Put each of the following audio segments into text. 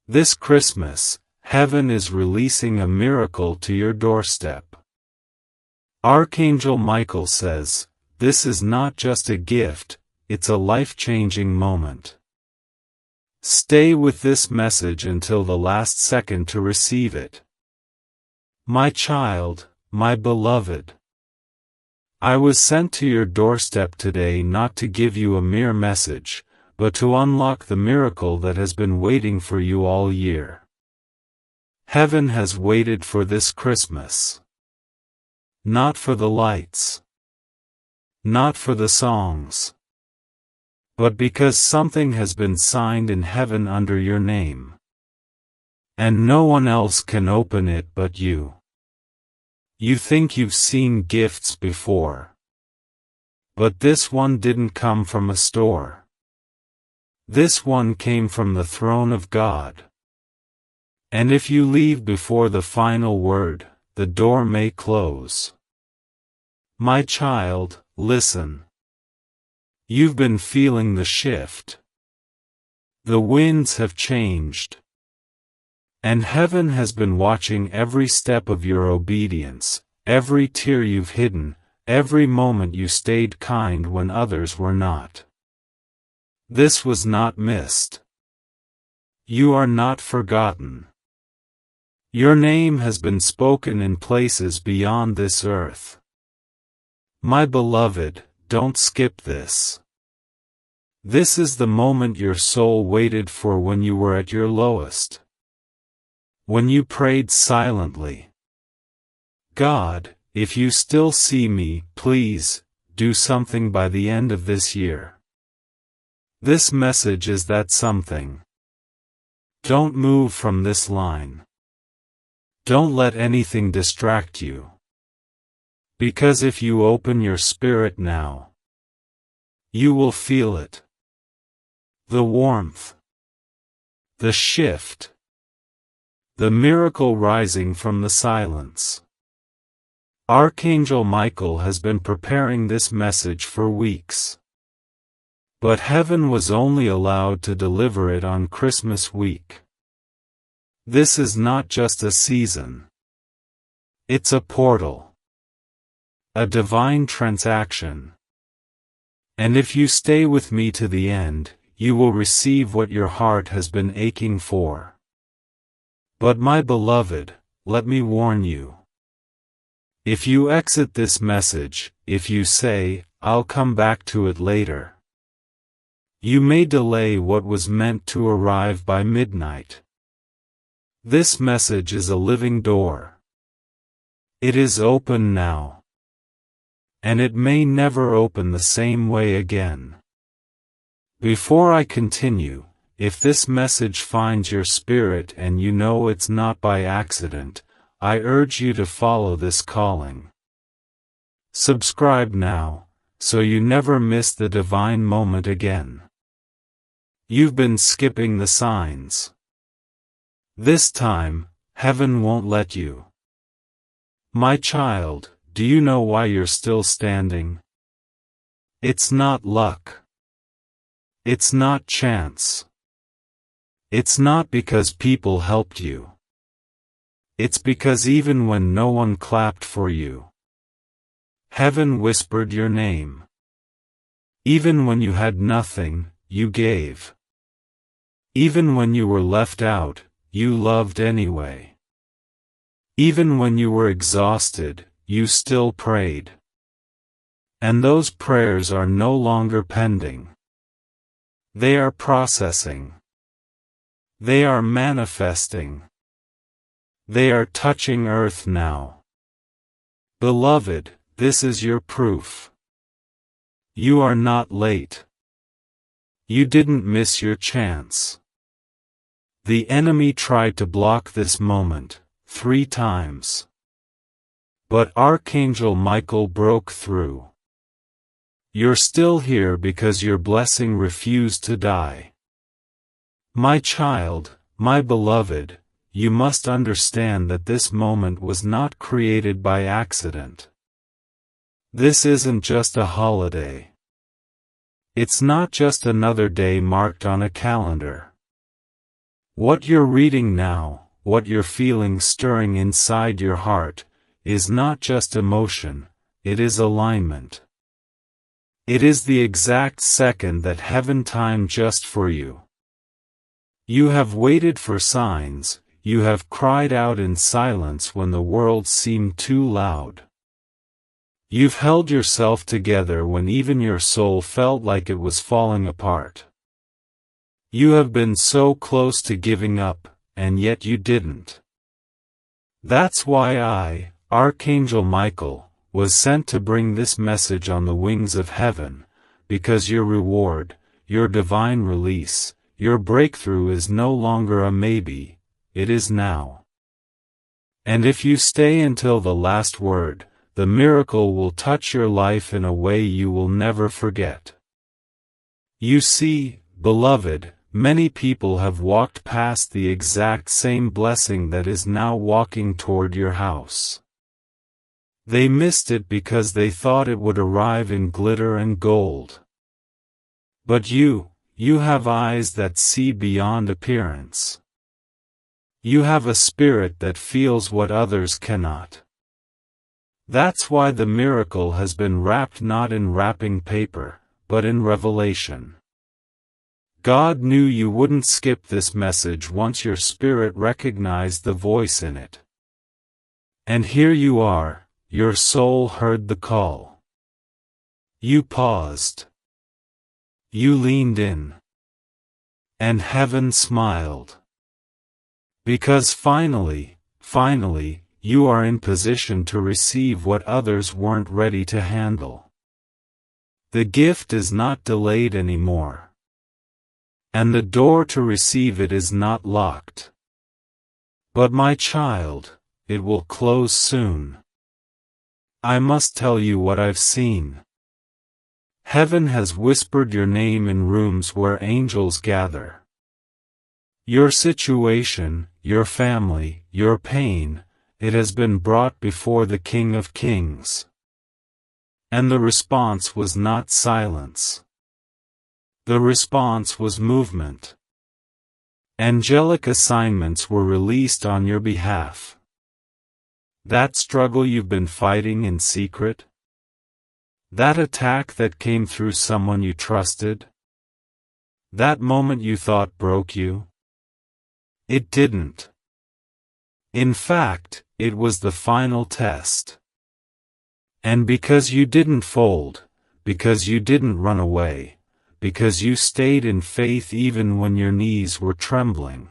This Christmas, heaven is releasing a miracle to your doorstep. Archangel Michael says, this is not just a gift, it's a life-changing moment. Stay with this message until the last second to receive it. My child, my beloved. I was sent to your doorstep today not to give you a mere message, but to unlock the miracle that has been waiting for you all year. Heaven has waited for this Christmas. Not for the lights. Not for the songs. But because something has been signed in heaven under your name. And no one else can open it but you. You think you've seen gifts before. But this one didn't come from a store. This one came from the throne of God. And if you leave before the final word, the door may close. My child, listen. You've been feeling the shift. The winds have changed. And heaven has been watching every step of your obedience, every tear you've hidden, every moment you stayed kind when others were not. This was not missed. You are not forgotten. Your name has been spoken in places beyond this earth. My beloved, don't skip this. This is the moment your soul waited for when you were at your lowest. When you prayed silently. God, if you still see me, please, do something by the end of this year. This message is that something. Don't move from this line. Don't let anything distract you. Because if you open your spirit now, you will feel it. The warmth. The shift. The miracle rising from the silence. Archangel Michael has been preparing this message for weeks. But heaven was only allowed to deliver it on Christmas week. This is not just a season. It's a portal. A divine transaction. And if you stay with me to the end, you will receive what your heart has been aching for. But my beloved, let me warn you. If you exit this message, if you say, I'll come back to it later, you may delay what was meant to arrive by midnight. This message is a living door. It is open now. And it may never open the same way again. Before I continue, if this message finds your spirit and you know it's not by accident, I urge you to follow this calling. Subscribe now, so you never miss the divine moment again. You've been skipping the signs. This time, heaven won't let you. My child, do you know why you're still standing? It's not luck. It's not chance. It's not because people helped you. It's because even when no one clapped for you, heaven whispered your name. Even when you had nothing, you gave. Even when you were left out, you loved anyway. Even when you were exhausted, you still prayed. And those prayers are no longer pending. They are processing. They are manifesting. They are touching earth now. Beloved, this is your proof. You are not late. You didn't miss your chance. The enemy tried to block this moment 3 times. But Archangel Michael broke through. You're still here because your blessing refused to die. My child, my beloved, you must understand that this moment was not created by accident. This isn't just a holiday. It's not just another day marked on a calendar. What you're reading now, what you're feeling stirring inside your heart, is not just emotion, it is alignment. It is the exact second that heaven timed just for you. You have waited for signs, you have cried out in silence when the world seemed too loud. You've held yourself together when even your soul felt like it was falling apart. You have been so close to giving up, and yet you didn't. That's why I, Archangel Michael, was sent to bring this message on the wings of heaven, because your reward, your divine release, your breakthrough is no longer a maybe, it is now. And if you stay until the last word, the miracle will touch your life in a way you will never forget. You see, beloved, many people have walked past the exact same blessing that is now walking toward your house. They missed it because they thought it would arrive in glitter and gold. But you have eyes that see beyond appearance. You have a spirit that feels what others cannot. That's why the miracle has been wrapped not in wrapping paper, but in revelation. God knew you wouldn't skip this message once your spirit recognized the voice in it. And here you are. Your soul heard the call. You paused. You leaned in. And heaven smiled. Because finally, you are in position to receive what others weren't ready to handle. The gift is not delayed anymore. And the door to receive it is not locked. But my child, it will close soon. I must tell you what I've seen. Heaven has whispered your name in rooms where angels gather. Your situation, your family, your pain, it has been brought before the King of Kings. And the response was not silence. The response was movement. Angelic assignments were released on your behalf. That struggle you've been fighting in secret? That attack that came through someone you trusted? That moment you thought broke you? It didn't. In fact, it was the final test. And because you didn't fold, because you didn't run away, because you stayed in faith even when your knees were trembling,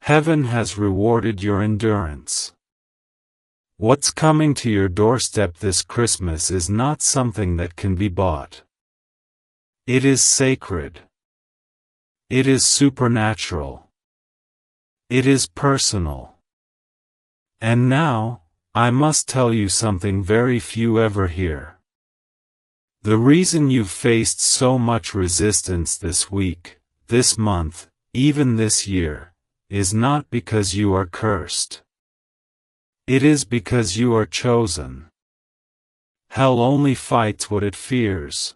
heaven has rewarded your endurance. What's coming to your doorstep this Christmas is not something that can be bought. It is sacred. It is supernatural. It is personal. And now, I must tell you something very few ever hear. The reason you've faced so much resistance this week, this month, even this year, is not because you are cursed. It is because you are chosen. Hell only fights what it fears.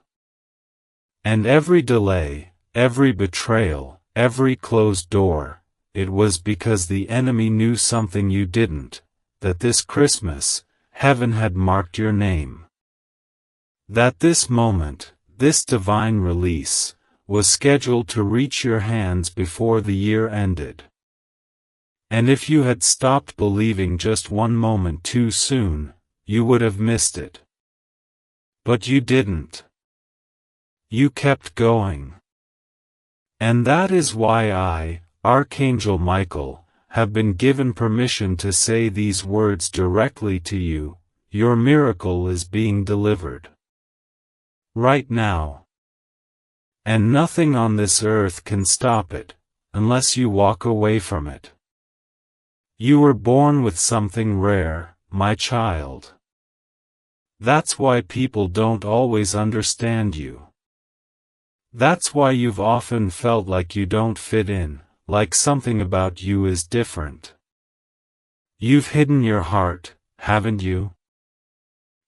And every delay, every betrayal, every closed door, it was because the enemy knew something you didn't, that this Christmas, heaven had marked your name. That this moment, this divine release, was scheduled to reach your hands before the year ended. And if you had stopped believing just one moment too soon, you would have missed it. But you didn't. You kept going. And that is why I, Archangel Michael, have been given permission to say these words directly to you. Your miracle is being delivered. Right now. And nothing on this earth can stop it, unless you walk away from it. You were born with something rare, my child. That's why people don't always understand you. That's why you've often felt like you don't fit in, like something about you is different. You've hidden your heart, haven't you?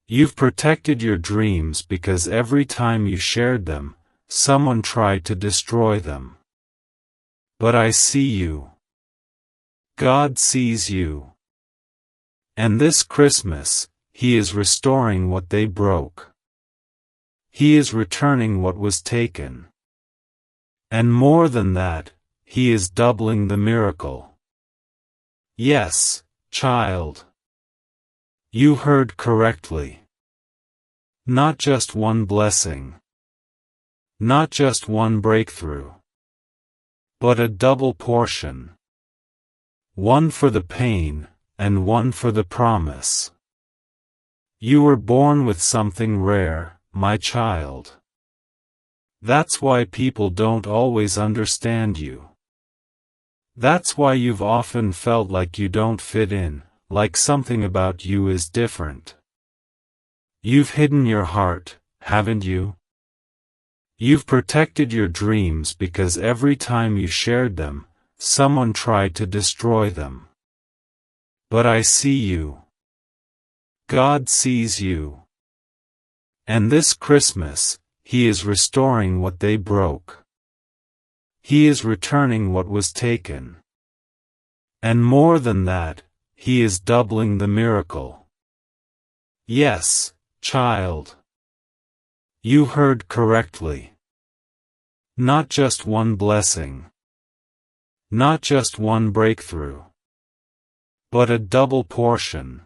You've protected your dreams because every time you shared them, someone tried to destroy them. But I see you. God sees you. And this Christmas, He is restoring what they broke. He is returning what was taken. And more than that, He is doubling the miracle. Yes, child. You heard correctly. Not just one blessing. Not just one breakthrough. But a double portion. One for the pain, and one for the promise. You were born with something rare, my child. That's why people don't always understand you. That's why you've often felt like you don't fit in, like something about you is different. You've hidden your heart, haven't you? You've protected your dreams because every time you shared them, someone tried to destroy them. But I see you. God sees you. And this Christmas, He is restoring what they broke. He is returning what was taken. And more than that, He is doubling the miracle. Yes, child. You heard correctly. Not just one blessing. Not just one breakthrough. But a double portion.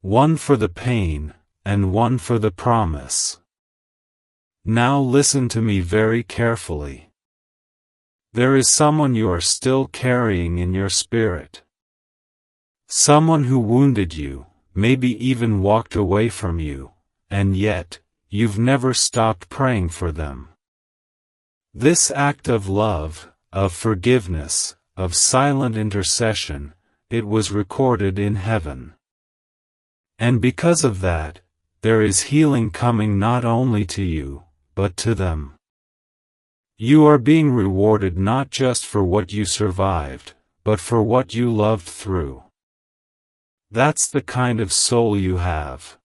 One for the pain, and one for the promise. Now listen to me very carefully. There is someone you are still carrying in your spirit. Someone who wounded you, maybe even walked away from you, and yet, you've never stopped praying for them. This act of love, of forgiveness, of silent intercession, it was recorded in heaven. And because of that, there is healing coming not only to you, but to them. You are being rewarded not just for what you survived, but for what you loved through. That's the kind of soul you have.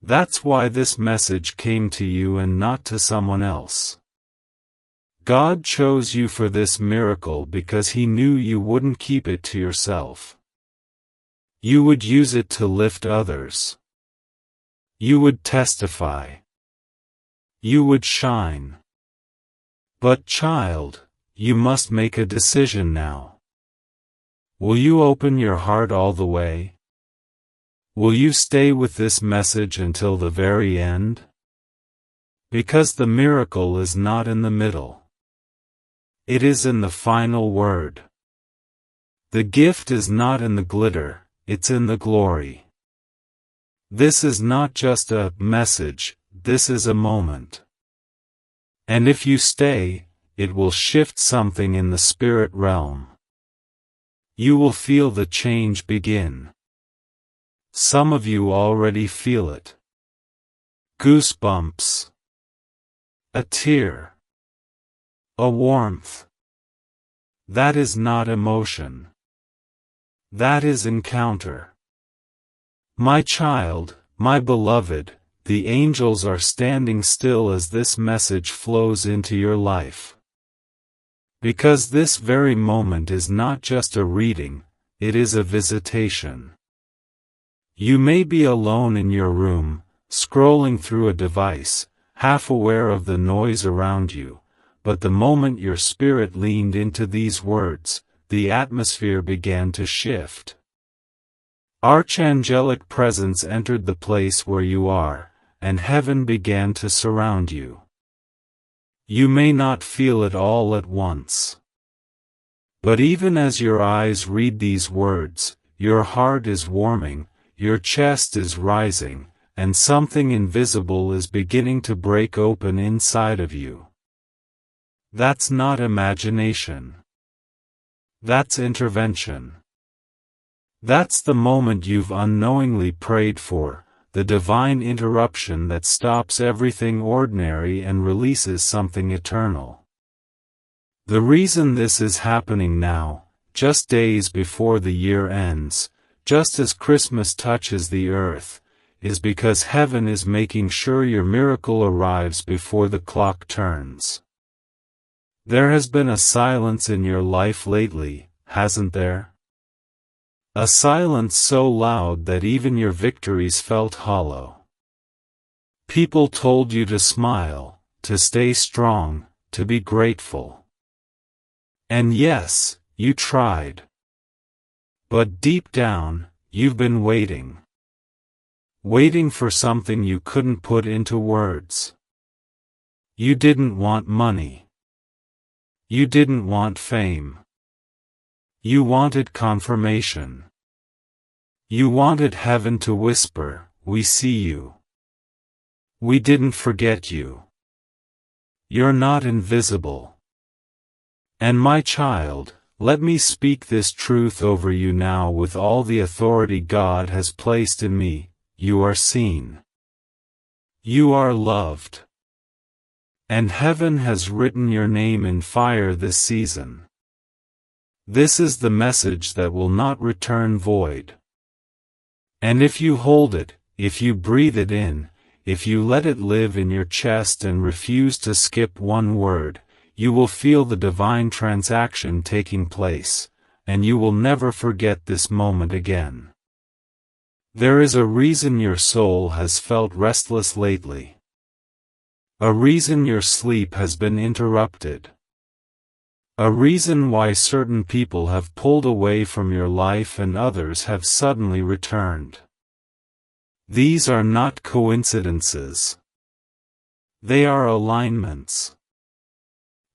That's why this message came to you and not to someone else. God chose you for this miracle because He knew you wouldn't keep it to yourself. You would use it to lift others. You would testify. You would shine. But child, you must make a decision now. Will you open your heart all the way? Will you stay with this message until the very end? Because the miracle is not in the middle. It is in the final word. The gift is not in the glitter, it's in the glory. This is not just a message, this is a moment. And if you stay, it will shift something in the spirit realm. You will feel the change begin. Some of you already feel it. Goosebumps. A tear. A warmth. That is not emotion. That is encounter. My child, my beloved, the angels are standing still as this message flows into your life. Because this very moment is not just a reading, it is a visitation. You may be alone in your room, scrolling through a device, half aware of the noise around you, but the moment your spirit leaned into these words, the atmosphere began to shift. Archangelic presence entered the place where you are, and heaven began to surround you. You may not feel it all at once. But even as your eyes read these words, your heart is warming, your chest is rising, and something invisible is beginning to break open inside of you. That's not imagination. That's intervention. That's the moment you've unknowingly prayed for, the divine interruption that stops everything ordinary and releases something eternal. The reason this is happening now, just days before the year ends, just as Christmas touches the earth, is because heaven is making sure your miracle arrives before the clock turns. There has been a silence in your life lately, hasn't there? A silence so loud that even your victories felt hollow. People told you to smile, to stay strong, to be grateful. And yes, you tried. But deep down, you've been waiting. Waiting for something you couldn't put into words. You didn't want money. You didn't want fame. You wanted confirmation. You wanted heaven to whisper, "We see you. We didn't forget you. You're not invisible." And my child, let me speak this truth over you now with all the authority God has placed in me: you are seen. You are loved. And heaven has written your name in fire this season. This is the message that will not return void. And if you hold it, if you breathe it in, if you let it live in your chest and refuse to skip one word, you will feel the divine transaction taking place, and you will never forget this moment again. There is a reason your soul has felt restless lately. A reason your sleep has been interrupted. A reason why certain people have pulled away from your life and others have suddenly returned. These are not coincidences. They are alignments.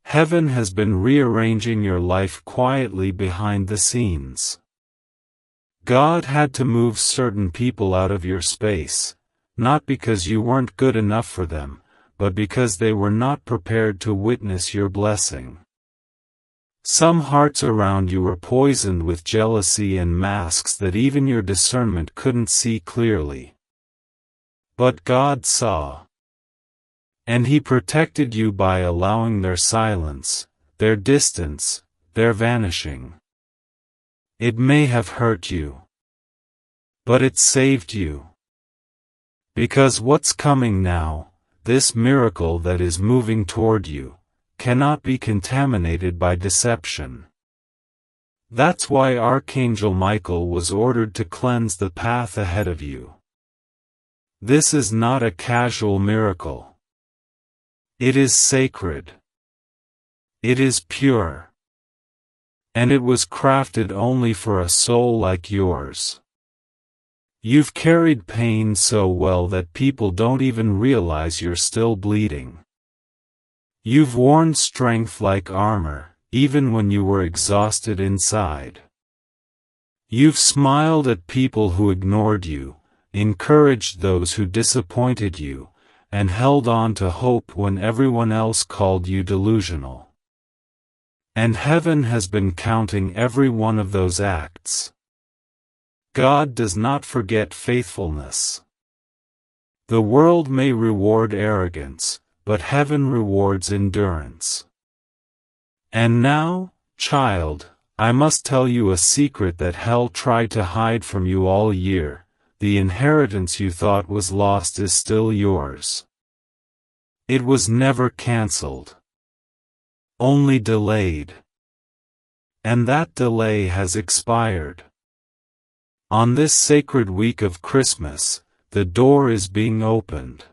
Heaven has been rearranging your life quietly behind the scenes. God had to move certain people out of your space, not because you weren't good enough for them, but because they were not prepared to witness your blessing. Some hearts around you were poisoned with jealousy and masks that even your discernment couldn't see clearly. But God saw. And He protected you by allowing their silence, their distance, their vanishing. It may have hurt you. But it saved you. Because what's coming now, this miracle that is moving toward you, cannot be contaminated by deception. That's why Archangel Michael was ordered to cleanse the path ahead of you. This is not a casual miracle. It is sacred. It is pure. And it was crafted only for a soul like yours. You've carried pain so well that people don't even realize you're still bleeding. You've worn strength like armor, even when you were exhausted inside. You've smiled at people who ignored you, encouraged those who disappointed you, and held on to hope when everyone else called you delusional. And heaven has been counting every one of those acts. God does not forget faithfulness. The world may reward arrogance, but heaven rewards endurance. And now, child, I must tell you a secret that hell tried to hide from you all year. The inheritance you thought was lost is still yours. It was never cancelled. Only delayed. And that delay has expired. On this sacred week of Christmas, the door is being opened.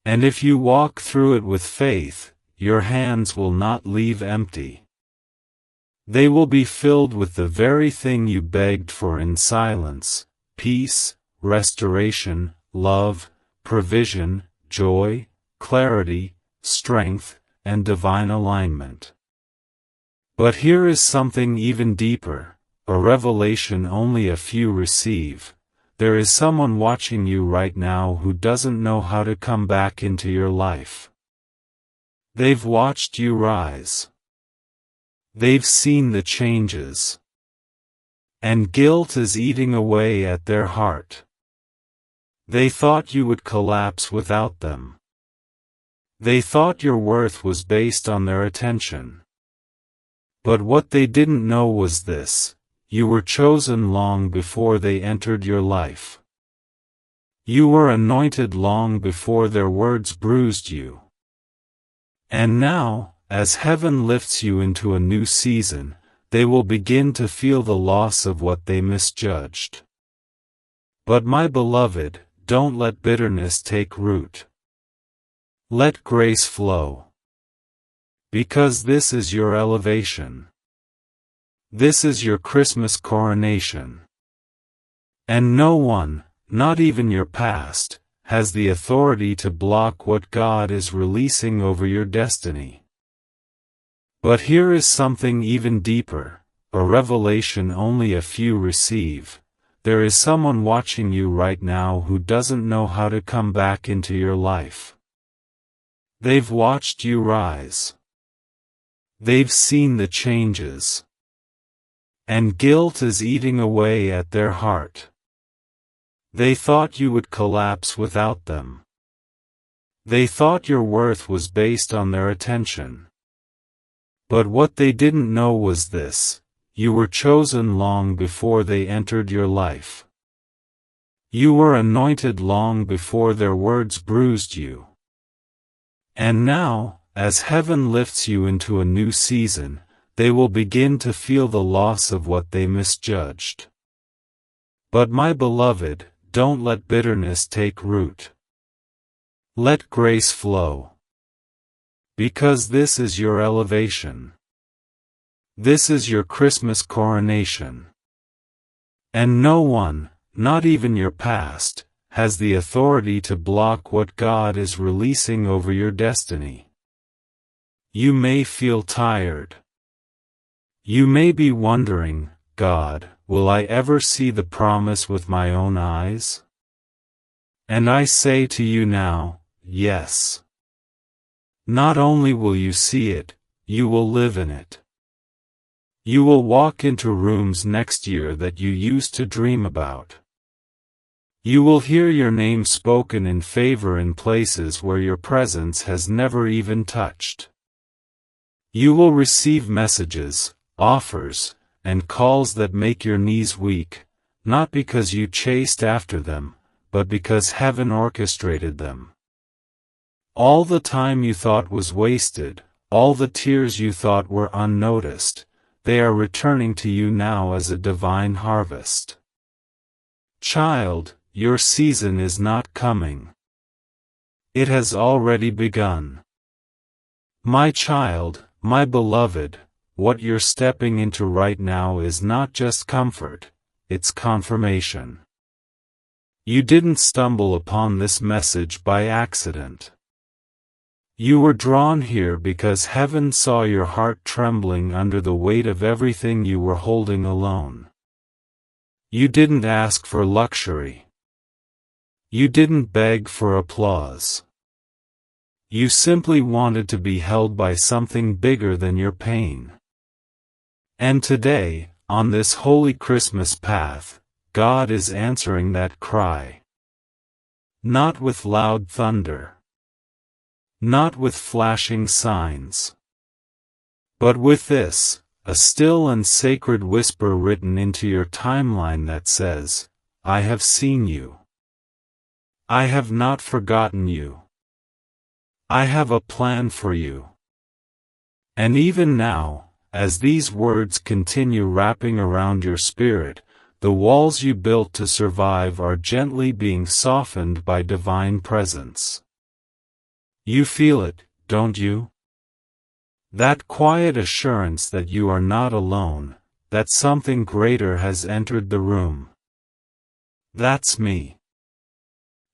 And if you walk through it with faith, your hands will not leave empty. They will be filled with the very thing you begged for in silence: peace, restoration, love, provision, joy, clarity, strength, and divine alignment. But here is something even deeper, a revelation only a few receive. There is someone watching you right now who doesn't know how to come back into your life. They've watched you rise. They've seen the changes. And guilt is eating away at their heart. They thought you would collapse without them. They thought your worth was based on their attention. But what they didn't know was this: you were chosen long before they entered your life. You were anointed long before their words bruised you. And now, as heaven lifts you into a new season, they will begin to feel the loss of what they misjudged. But my beloved, don't let bitterness take root. Let grace flow. Because this is your elevation. This is your Christmas coronation. And no one, not even your past, has the authority to block what God is releasing over your destiny. But here is something even deeper, a revelation only a few receive. There is someone watching you right now who doesn't know how to come back into your life. They've watched you rise. They've seen the changes. And guilt is eating away at their heart. They thought you would collapse without them. They thought your worth was based on their attention. But what they didn't know was this: you were chosen long before they entered your life. You were anointed long before their words bruised you. And now, as heaven lifts you into a new season, they will begin to feel the loss of what they misjudged. But my beloved, don't let bitterness take root. Let grace flow. Because this is your elevation. This is your Christmas coronation. And no one, not even your past, has the authority to block what God is releasing over your destiny. You may feel tired. You may be wondering, God, will I ever see the promise with my own eyes? And I say to you now, yes. Not only will you see it, you will live in it. You will walk into rooms next year that you used to dream about. You will hear your name spoken in favor in places where your presence has never even touched. You will receive messages, offers, and calls that make your knees weak, not because you chased after them, but because heaven orchestrated them. All the time you thought was wasted, all the tears you thought were unnoticed, they are returning to you now as a divine harvest. Child, your season is not coming. It has already begun. My child, my beloved, what you're stepping into right now is not just comfort, it's confirmation. You didn't stumble upon this message by accident. You were drawn here because heaven saw your heart trembling under the weight of everything you were holding alone. You didn't ask for luxury. You didn't beg for applause. You simply wanted to be held by something bigger than your pain. And today, on this holy Christmas path, God is answering that cry. Not with loud thunder. Not with flashing signs. But with this, a still and sacred whisper written into your timeline that says, I have seen you. I have not forgotten you. I have a plan for you. And even now, as these words continue wrapping around your spirit, the walls you built to survive are gently being softened by divine presence. You feel it, don't you? That quiet assurance that you are not alone, that something greater has entered the room. That's me.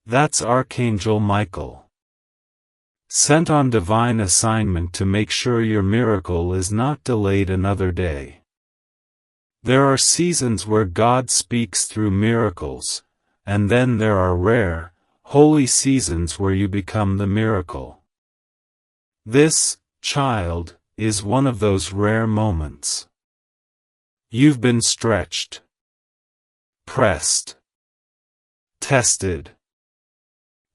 That's Archangel Michael. Sent on divine assignment to make sure your miracle is not delayed another day. There are seasons where God speaks through miracles, and then there are rare, holy seasons where you become the miracle. This, child, is one of those rare moments. You've been stretched, pressed, tested.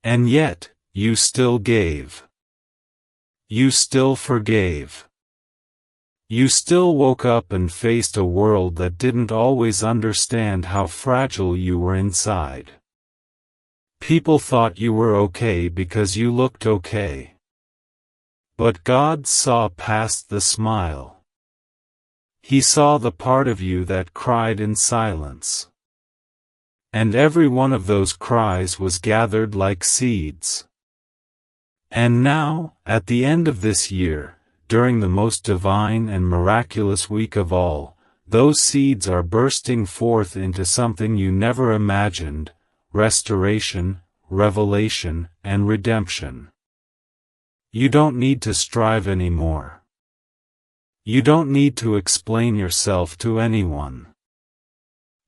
And yet, you still gave. You still forgave. You still woke up and faced a world that didn't always understand how fragile you were inside. People thought you were okay because you looked okay. But God saw past the smile. He saw the part of you that cried in silence. And every one of those cries was gathered like seeds. And now, at the end of this year, during the most divine and miraculous week of all, those seeds are bursting forth into something you never imagined: restoration, revelation, and redemption. You don't need to strive anymore. You don't need to explain yourself to anyone.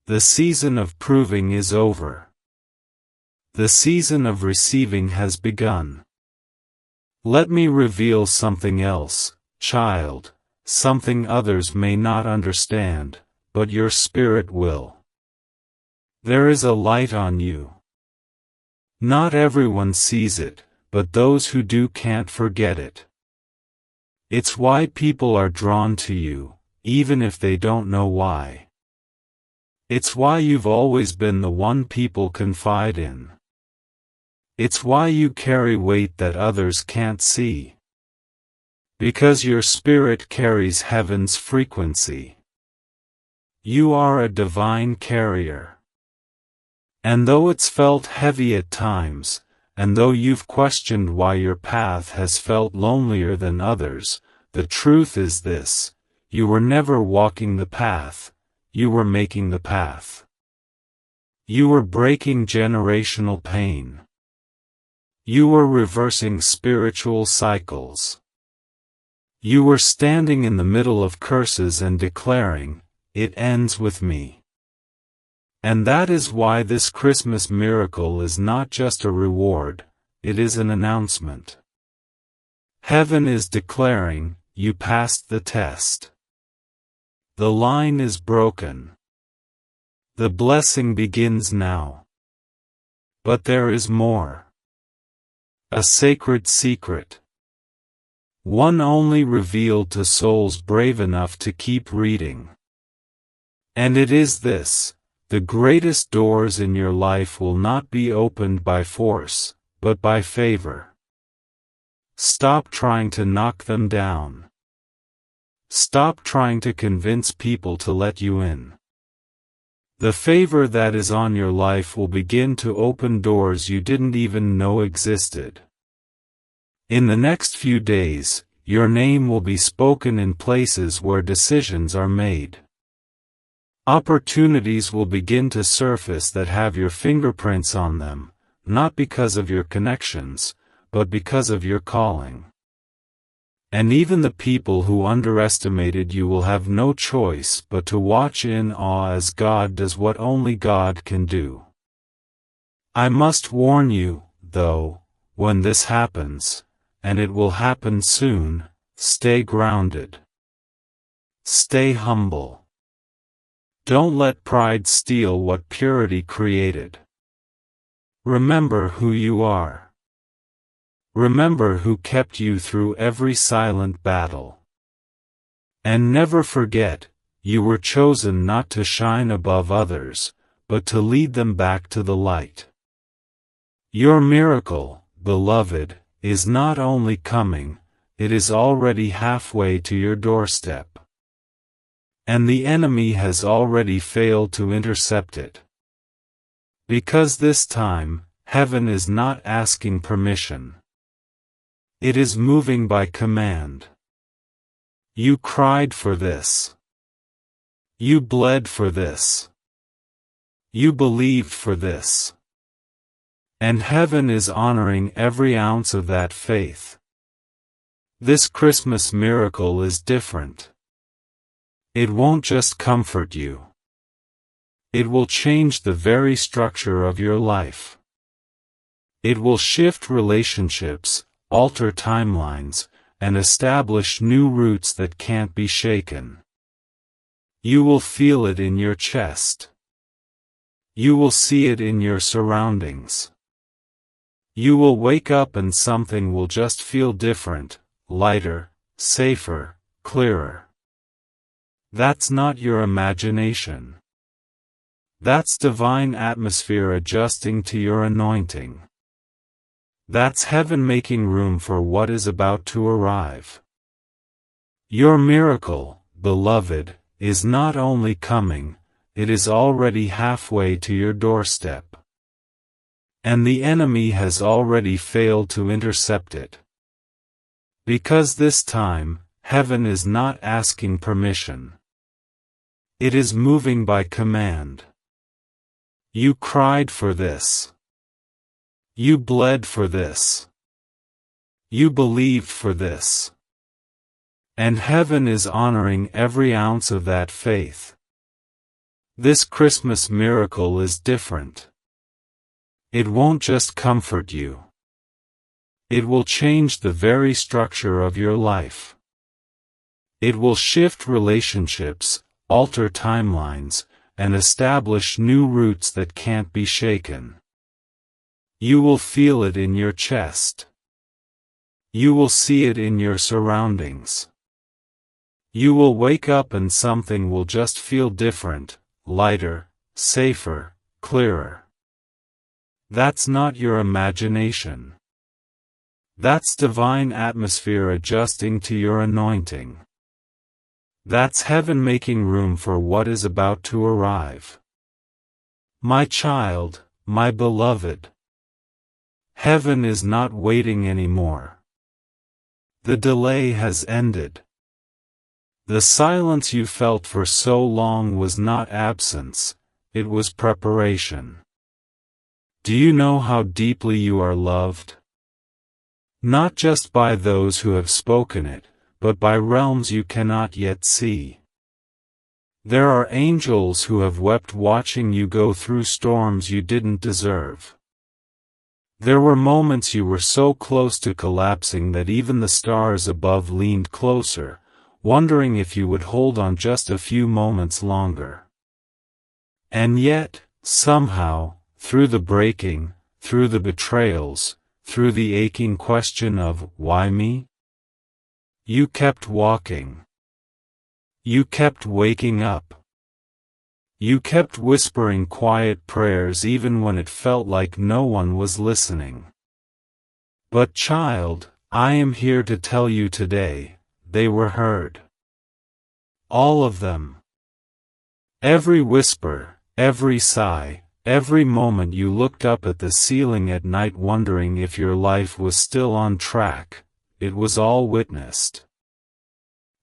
The season of proving is over. The season of receiving has begun. Let me reveal something else, child, something others may not understand, but your spirit will. There is a light on you. Not everyone sees it, but those who do can't forget it. It's why people are drawn to you, even if they don't know why. It's why you've always been the one people confide in. It's why you carry weight that others can't see. Because your spirit carries heaven's frequency. You are a divine carrier. And though it's felt heavy at times, and though you've questioned why your path has felt lonelier than others, the truth is this: you were never walking the path, you were making the path. You were breaking generational pain. You were reversing spiritual cycles. You were standing in the middle of curses and declaring, "It ends with me." And that is why this Christmas miracle is not just a reward, it is an announcement. Heaven is declaring, you passed the test. The line is broken. The blessing begins now. But there is more. A sacred secret. One only revealed to souls brave enough to keep reading. And it is this: the greatest doors in your life will not be opened by force, but by favor. Stop trying to knock them down. Stop trying to convince people to let you in. The favor that is on your life will begin to open doors you didn't even know existed. In the next few days, your name will be spoken in places where decisions are made. Opportunities will begin to surface that have your fingerprints on them, not because of your connections, but because of your calling. And even the people who underestimated you will have no choice but to watch in awe as God does what only God can do. I must warn you, though, when this happens, and it will happen soon, stay grounded. Stay humble. Don't let pride steal what purity created. Remember who you are. Remember who kept you through every silent battle. And never forget, you were chosen not to shine above others, but to lead them back to the light. Your miracle, beloved, is not only coming, it is already halfway to your doorstep. And the enemy has already failed to intercept it. Because this time, heaven is not asking permission. It is moving by command. You cried for this. You bled for this. You believed for this. And heaven is honoring every ounce of that faith. This Christmas miracle is different. It won't just comfort you. It will change the very structure of your life. It will shift relationships, alter timelines, and establish new roots that can't be shaken. You will feel it in your chest. You will see it in your surroundings. You will wake up and something will just feel different, lighter, safer, clearer. That's not your imagination. That's divine atmosphere adjusting to your anointing. That's heaven making room for what is about to arrive. Your miracle, beloved, is not only coming, it is already halfway to your doorstep. And the enemy has already failed to intercept it. Because this time, heaven is not asking permission. It is moving by command. You cried for this. You bled for this. You believed for this. And heaven is honoring every ounce of that faith. This Christmas miracle is different. It won't just comfort you. It will change the very structure of your life. It will shift relationships, alter timelines, and establish new roots that can't be shaken. You will feel it in your chest. You will see it in your surroundings. You will wake up and something will just feel different, lighter, safer, clearer. That's not your imagination. That's divine atmosphere adjusting to your anointing. That's heaven making room for what is about to arrive. My child, my beloved. Heaven is not waiting anymore. The delay has ended. The silence you felt for so long was not absence, it was preparation. Do you know how deeply you are loved? Not just by those who have spoken it, but by realms you cannot yet see. There are angels who have wept watching you go through storms you didn't deserve. There were moments you were so close to collapsing that even the stars above leaned closer, wondering if you would hold on just a few moments longer. And yet, somehow, through the breaking, through the betrayals, through the aching question of, why me? You kept walking. You kept waking up. You kept whispering quiet prayers even when it felt like no one was listening. But child, I am here to tell you today, they were heard. All of them. Every whisper, every sigh, every moment you looked up at the ceiling at night wondering if your life was still on track, it was all witnessed.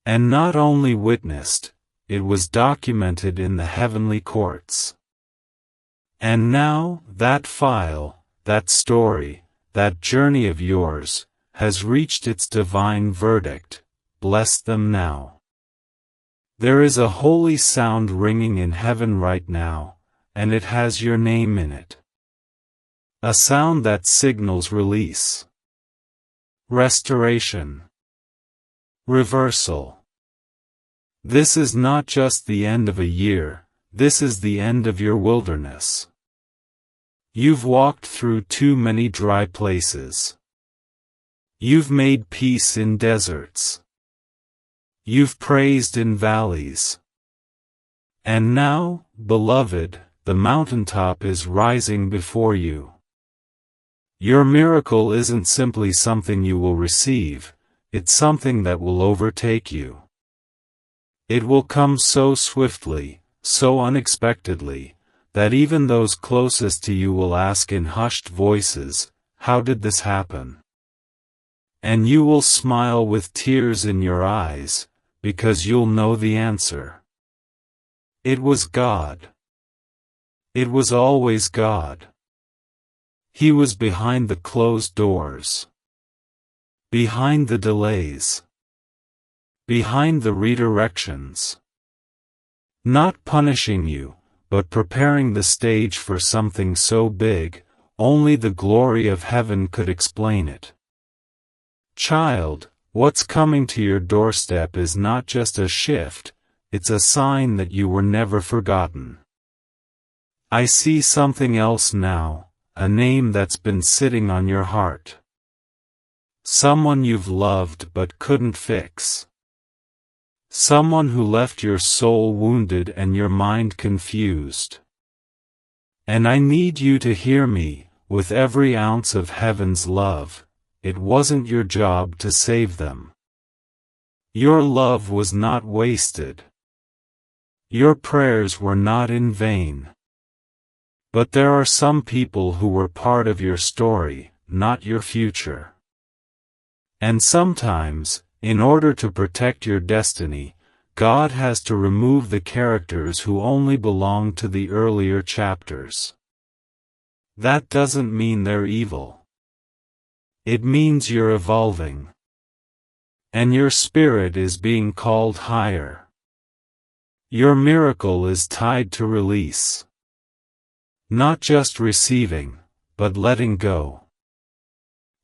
And not only witnessed, it was documented in the heavenly courts. And now, that file, that story, that journey of yours, has reached its divine verdict. Bless them now. There is a holy sound ringing in heaven right now, and it has your name in it. A sound that signals release, restoration, reversal. This is not just the end of a year, this is the end of your wilderness. You've walked through too many dry places. You've made peace in deserts. You've praised in valleys. And now, beloved, the mountaintop is rising before you. Your miracle isn't simply something you will receive, it's something that will overtake you. It will come so swiftly, so unexpectedly, that even those closest to you will ask in hushed voices, how did this happen? And you will smile with tears in your eyes, because you'll know the answer. It was God. It was always God. He was behind the closed doors. Behind the delays. Behind the redirections. Not punishing you, but preparing the stage for something so big, only the glory of heaven could explain it. Child, what's coming to your doorstep is not just a shift, it's a sign that you were never forgotten. I see something else now, a name that's been sitting on your heart. Someone you've loved but couldn't fix. Someone who left your soul wounded and your mind confused. And I need you to hear me, with every ounce of heaven's love. It wasn't your job to save them. Your love was not wasted. Your prayers were not in vain. But there are some people who were part of your story, not your future. And sometimes, in order to protect your destiny, God has to remove the characters who only belong to the earlier chapters. That doesn't mean they're evil. It means you're evolving. And your spirit is being called higher. Your miracle is tied to release. Not just receiving, but letting go.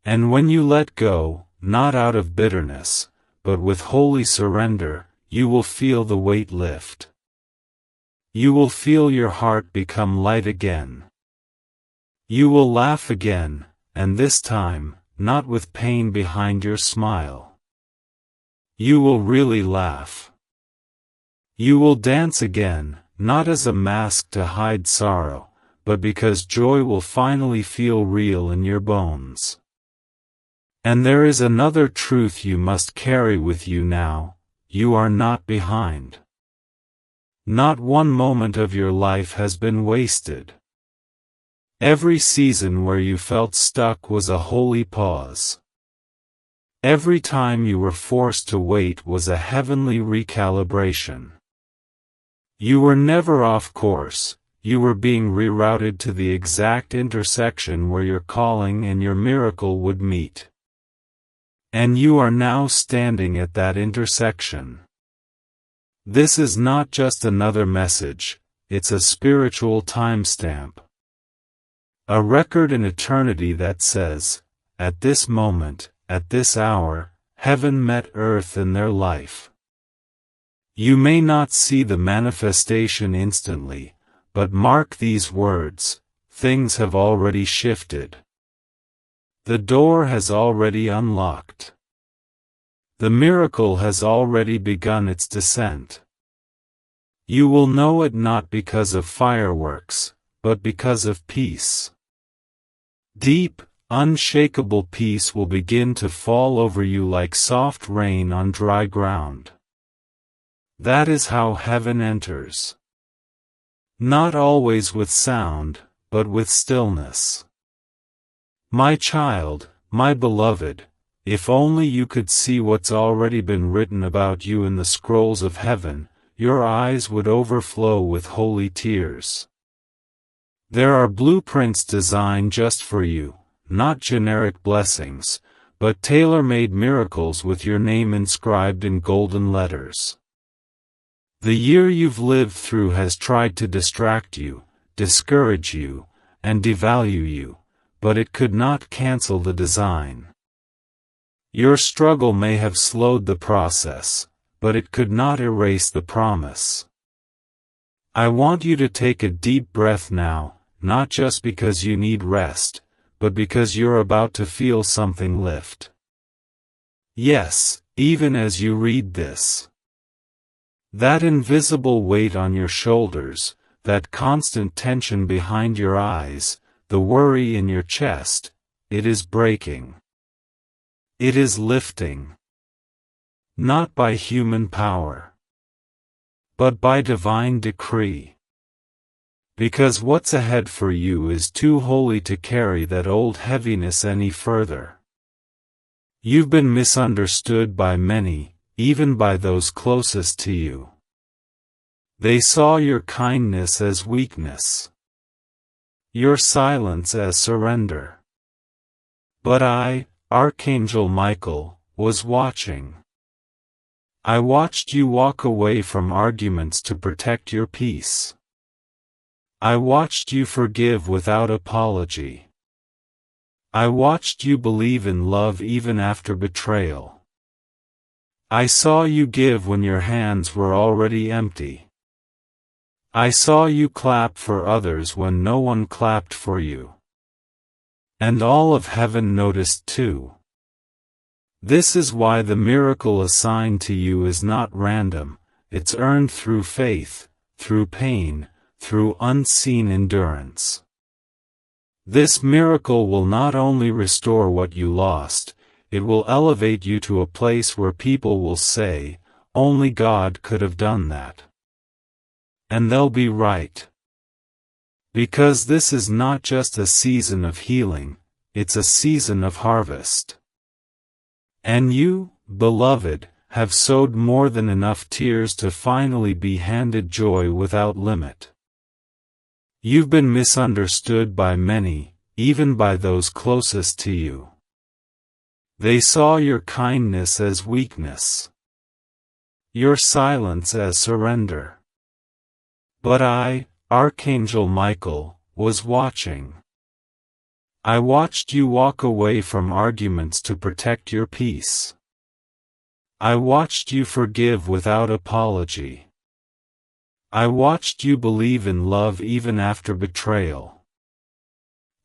And when you let go, not out of bitterness, but with holy surrender, you will feel the weight lift. You will feel your heart become light again. You will laugh again, and this time, not with pain behind your smile. You will really laugh. You will dance again, not as a mask to hide sorrow, but because joy will finally feel real in your bones. And there is another truth you must carry with you now: you are not behind. Not one moment of your life has been wasted. Every season where you felt stuck was a holy pause. Every time you were forced to wait was a heavenly recalibration. You were never off course, you were being rerouted to the exact intersection where your calling and your miracle would meet. And you are now standing at that intersection. This is not just another message, it's a spiritual timestamp. A record in eternity that says, at this moment, at this hour, heaven met earth in their life. You may not see the manifestation instantly, but mark these words: things have already shifted. The door has already unlocked. The miracle has already begun its descent. You will know it not because of fireworks, but because of peace. Deep, unshakable peace will begin to fall over you like soft rain on dry ground. That is how heaven enters. Not always with sound, but with stillness. My child, my beloved, if only you could see what's already been written about you in the scrolls of heaven, your eyes would overflow with holy tears. There are blueprints designed just for you, not generic blessings, but tailor-made miracles with your name inscribed in golden letters. The year you've lived through has tried to distract you, discourage you, and devalue you, but it could not cancel the design. Your struggle may have slowed the process, but it could not erase the promise. I want you to take a deep breath now, not just because you need rest, but because you're about to feel something lift. Yes, even as you read this. That invisible weight on your shoulders, that constant tension behind your eyes, the worry in your chest, it is breaking. It is lifting. Not by human power, but by divine decree. Because what's ahead for you is too holy to carry that old heaviness any further. You've been misunderstood by many, even by those closest to you. They saw your kindness as weakness, your silence as surrender. But I, Archangel Michael, was watching. I watched you walk away from arguments to protect your peace. I watched you forgive without apology. I watched you believe in love even after betrayal. I saw you give when your hands were already empty. I saw you clap for others when no one clapped for you. And all of heaven noticed too. This is why the miracle assigned to you is not random, it's earned through faith, through pain, through unseen endurance. This miracle will not only restore what you lost, it will elevate you to a place where people will say, "Only God could have done that." And they'll be right. Because this is not just a season of healing, it's a season of harvest. And you, beloved, have sowed more than enough tears to finally be handed joy without limit. You've been misunderstood by many, even by those closest to you. They saw your kindness as weakness, your silence as surrender. But I, Archangel Michael, was watching. I watched you walk away from arguments to protect your peace. I watched you forgive without apology. I watched you believe in love even after betrayal.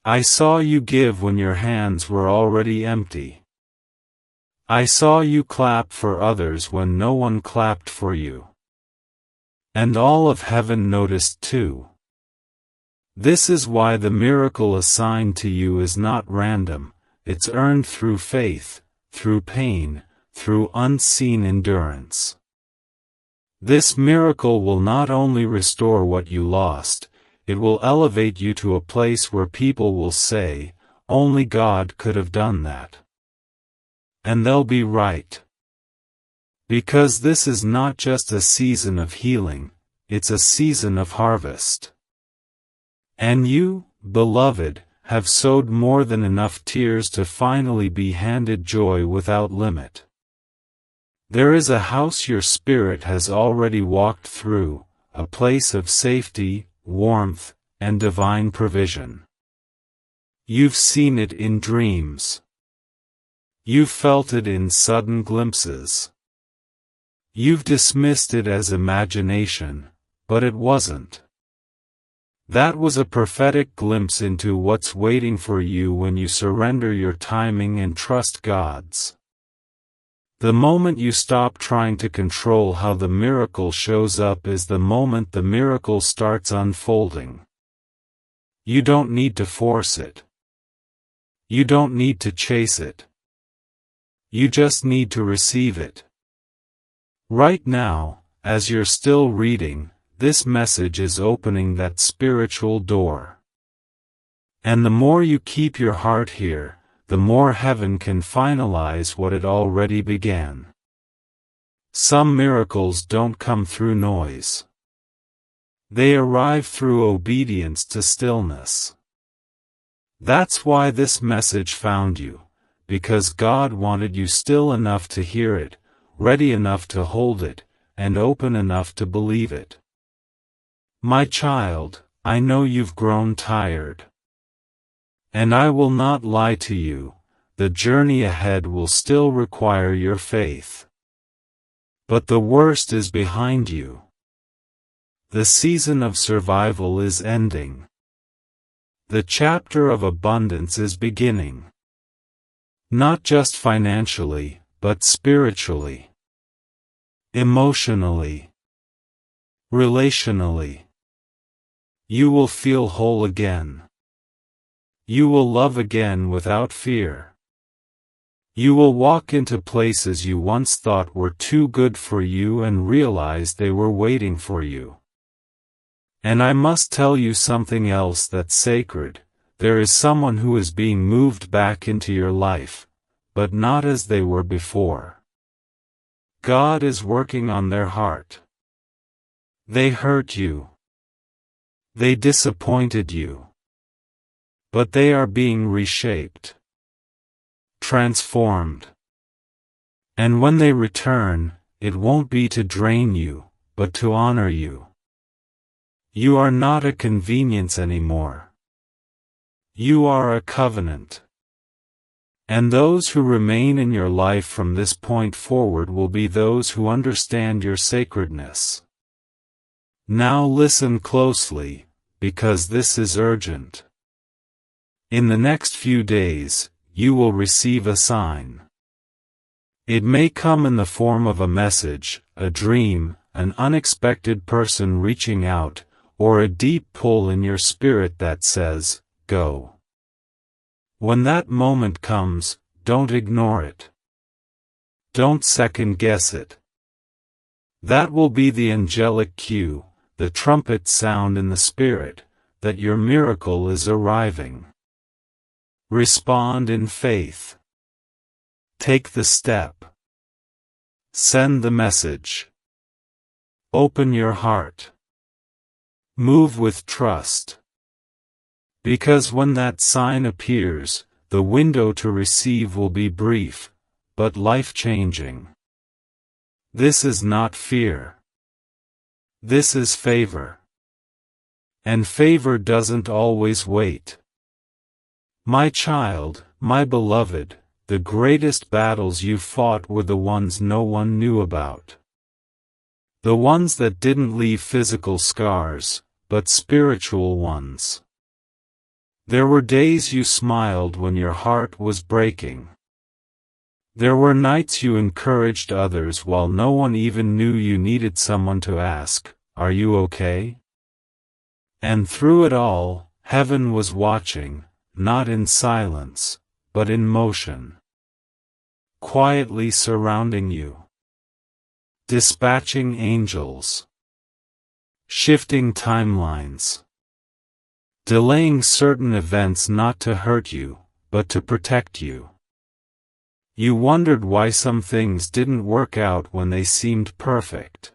I saw you give when your hands were already empty. I saw you clap for others when no one clapped for you. And all of heaven noticed too. This is why the miracle assigned to you is not random, it's earned through faith, through pain, through unseen endurance. This miracle will not only restore what you lost, it will elevate you to a place where people will say, "Only God could have done that." And they'll be right. Because this is not just a season of healing, it's a season of harvest. And you, beloved, have sowed more than enough tears to finally be handed joy without limit. There is a house your spirit has already walked through, a place of safety, warmth, and divine provision. You've seen it in dreams. You've felt it in sudden glimpses. You've dismissed it as imagination, but it wasn't. That was a prophetic glimpse into what's waiting for you when you surrender your timing and trust God's. The moment you stop trying to control how the miracle shows up is the moment the miracle starts unfolding. You don't need to force it. You don't need to chase it. You just need to receive it. Right now, as you're still reading, this message is opening that spiritual door. And the more you keep your heart here, the more heaven can finalize what it already began. Some miracles don't come through noise. They arrive through obedience to stillness. That's why this message found you, because God wanted you still enough to hear it, ready enough to hold it, and open enough to believe it. My child, I know you've grown tired. And I will not lie to you, the journey ahead will still require your faith. But the worst is behind you. The season of survival is ending. The chapter of abundance is beginning. Not just financially, but spiritually, emotionally, relationally. You will feel whole again. You will love again without fear. You will walk into places you once thought were too good for you and realize they were waiting for you. And I must tell you something else that's sacred. There is someone who is being moved back into your life, but not as they were before. God is working on their heart. They hurt you. They disappointed you. But they are being reshaped, transformed. And when they return, it won't be to drain you, but to honor you. You are not a convenience anymore. You are a covenant. And those who remain in your life from this point forward will be those who understand your sacredness. Now listen closely, because this is urgent. In the next few days, you will receive a sign. It may come in the form of a message, a dream, an unexpected person reaching out, or a deep pull in your spirit that says, "Go." When that moment comes, don't ignore it. Don't second-guess it. That will be the angelic cue, the trumpet sound in the spirit, that your miracle is arriving. Respond in faith. Take the step. Send the message. Open your heart. Move with trust. Because when that sign appears, the window to receive will be brief, but life-changing. This is not fear. This is favor. And favor doesn't always wait. My child, my beloved, the greatest battles you fought were the ones no one knew about. The ones that didn't leave physical scars, but spiritual ones. There were days you smiled when your heart was breaking. There were nights you encouraged others while no one even knew you needed someone to ask, "Are you okay?" And through it all, heaven was watching, not in silence, but in motion. Quietly surrounding you. Dispatching angels. Shifting timelines. Delaying certain events not to hurt you, but to protect you. You wondered why some things didn't work out when they seemed perfect.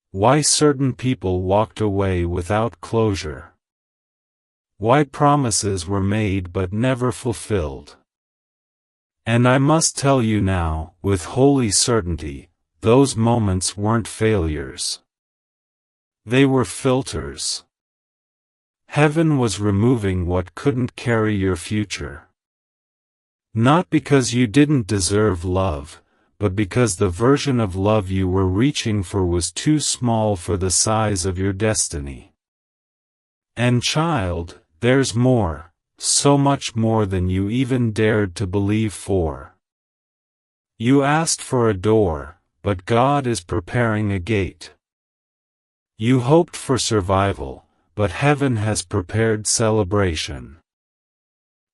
Why certain people walked away without closure. Why promises were made but never fulfilled. And I must tell you now, with holy certainty, those moments weren't failures. They were filters. Heaven was removing what couldn't carry your future. Not because you didn't deserve love, but because the version of love you were reaching for was too small for the size of your destiny. And child, there's more, so much more than you even dared to believe for. You asked for a door, but God is preparing a gate. You hoped for survival, but heaven has prepared celebration.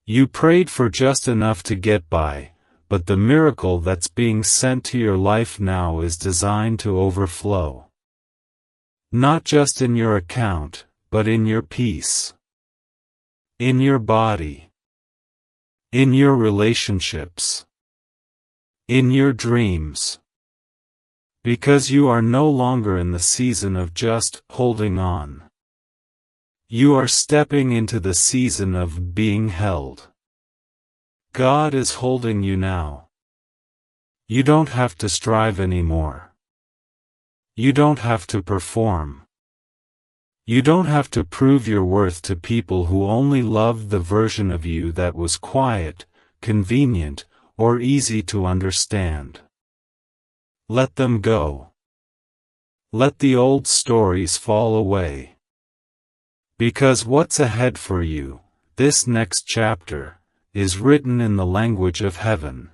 You prayed for just enough to get by, but the miracle that's being sent to your life now is designed to overflow. Not just in your account, but in your peace. In your body. In your relationships. In your dreams. Because you are no longer in the season of just holding on. You are stepping into the season of being held. God is holding you now. You don't have to strive anymore. You don't have to perform. You don't have to prove your worth to people who only loved the version of you that was quiet, convenient, or easy to understand. Let them go. Let the old stories fall away. Because what's ahead for you, this next chapter, is written in the language of heaven.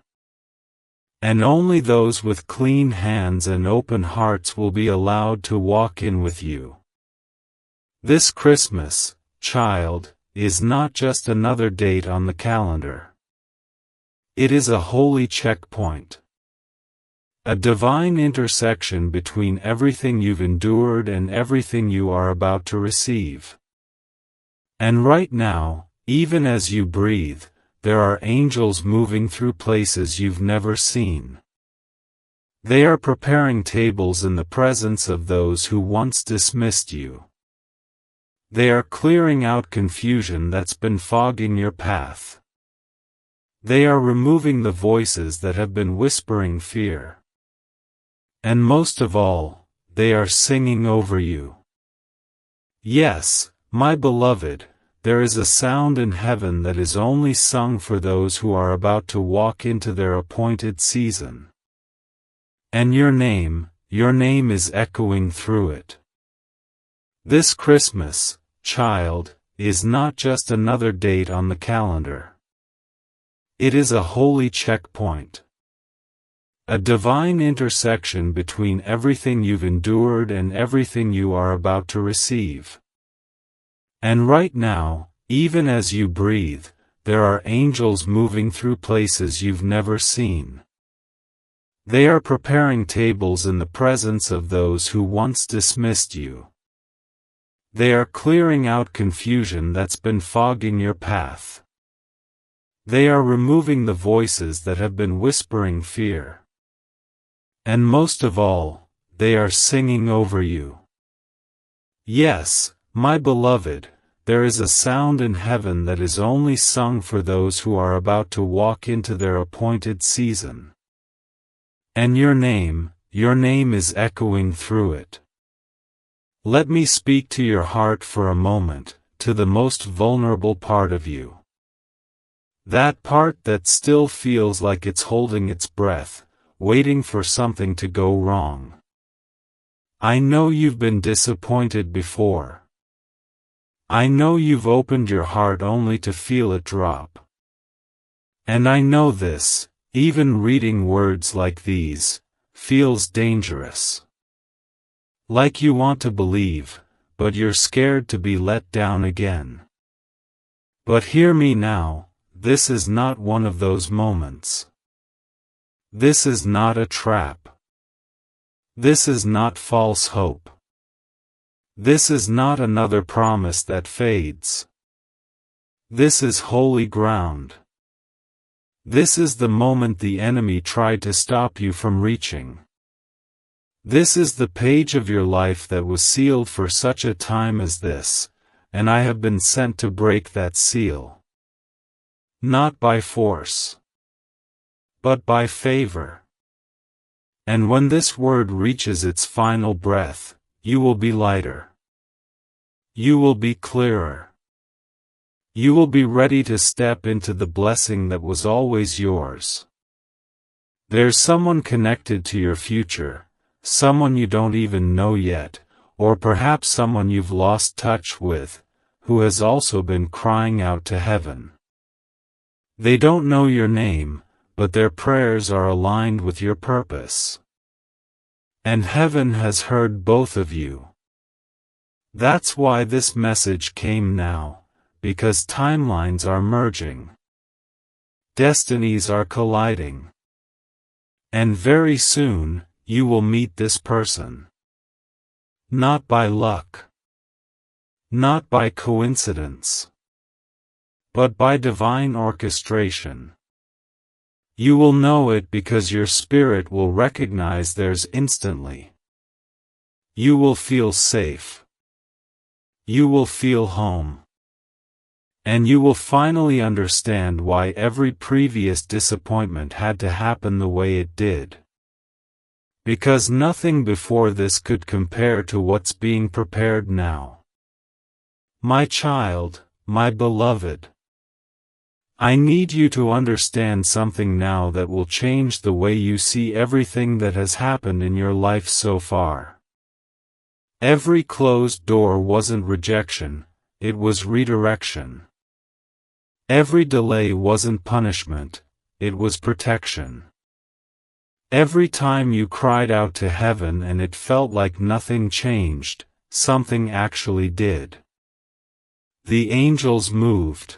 And only those with clean hands and open hearts will be allowed to walk in with you. This Christmas, child, is not just another date on the calendar. It is a holy checkpoint. A divine intersection between everything you've endured and everything you are about to receive. And right now, even as you breathe, there are angels moving through places you've never seen. They are preparing tables in the presence of those who once dismissed you. They are clearing out confusion that's been fogging your path. They are removing the voices that have been whispering fear. And most of all, they are singing over you. Yes, my beloved, there is a sound in heaven that is only sung for those who are about to walk into their appointed season. And your name is echoing through it. This Christmas, child, is not just another date on the calendar. It is a holy checkpoint. A divine intersection between everything you've endured and everything you are about to receive. And right now, even as you breathe, there are angels moving through places you've never seen. They are preparing tables in the presence of those who once dismissed you. They are clearing out confusion that's been fogging your path. They are removing the voices that have been whispering fear. And most of all, they are singing over you. Yes, my beloved, there is a sound in heaven that is only sung for those who are about to walk into their appointed season. And your name is echoing through it. Let me speak to your heart for a moment, to the most vulnerable part of you. That part that still feels like it's holding its breath, waiting for something to go wrong. I know you've been disappointed before. I know you've opened your heart only to feel it drop. And I know this, even reading words like these, feels dangerous. Like you want to believe, but you're scared to be let down again. But hear me now, this is not one of those moments. This is not a trap. This is not false hope. This is not another promise that fades. This is holy ground. This is the moment the enemy tried to stop you from reaching. This is the page of your life that was sealed for such a time as this, and I have been sent to break that seal. Not by force, but by favor. And when this word reaches its final breath, you will be lighter. You will be clearer. You will be ready to step into the blessing that was always yours. There's someone connected to your future, someone you don't even know yet, or perhaps someone you've lost touch with, who has also been crying out to heaven. They don't know your name, but their prayers are aligned with your purpose. And heaven has heard both of you. That's why this message came now, because timelines are merging. Destinies are colliding. And very soon, you will meet this person. Not by luck. Not by coincidence. But by divine orchestration. You will know it because your spirit will recognize theirs instantly. You will feel safe. You will feel home. And you will finally understand why every previous disappointment had to happen the way it did. Because nothing before this could compare to what's being prepared now. My child, my beloved. I need you to understand something now that will change the way you see everything that has happened in your life so far. Every closed door wasn't rejection, it was redirection. Every delay wasn't punishment, it was protection. Every time you cried out to heaven and it felt like nothing changed, something actually did. The angels moved.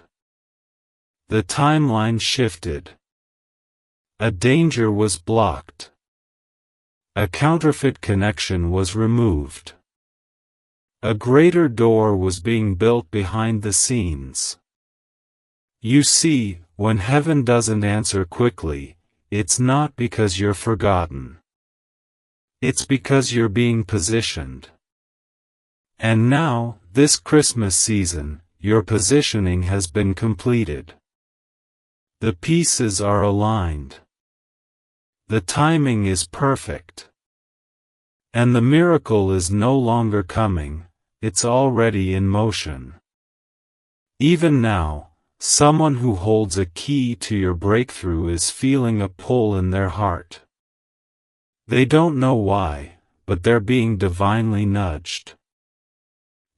The timeline shifted. A danger was blocked. A counterfeit connection was removed. A greater door was being built behind the scenes. You see, when heaven doesn't answer quickly, it's not because you're forgotten. It's because you're being positioned. And now, this Christmas season, your positioning has been completed. The pieces are aligned. The timing is perfect. And the miracle is no longer coming, it's already in motion. Even now, someone who holds a key to your breakthrough is feeling a pull in their heart. They don't know why, but they're being divinely nudged.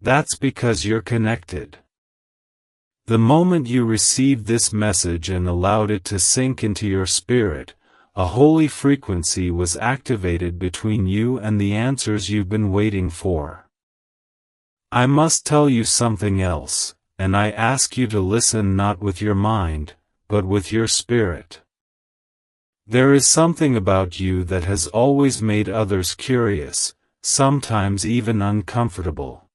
That's because you're connected. The moment you received this message and allowed it to sink into your spirit, a holy frequency was activated between you and the answers you've been waiting for. I must tell you something else, and I ask you to listen not with your mind, but with your spirit. There is something about you that has always made others curious, sometimes even uncomfortable.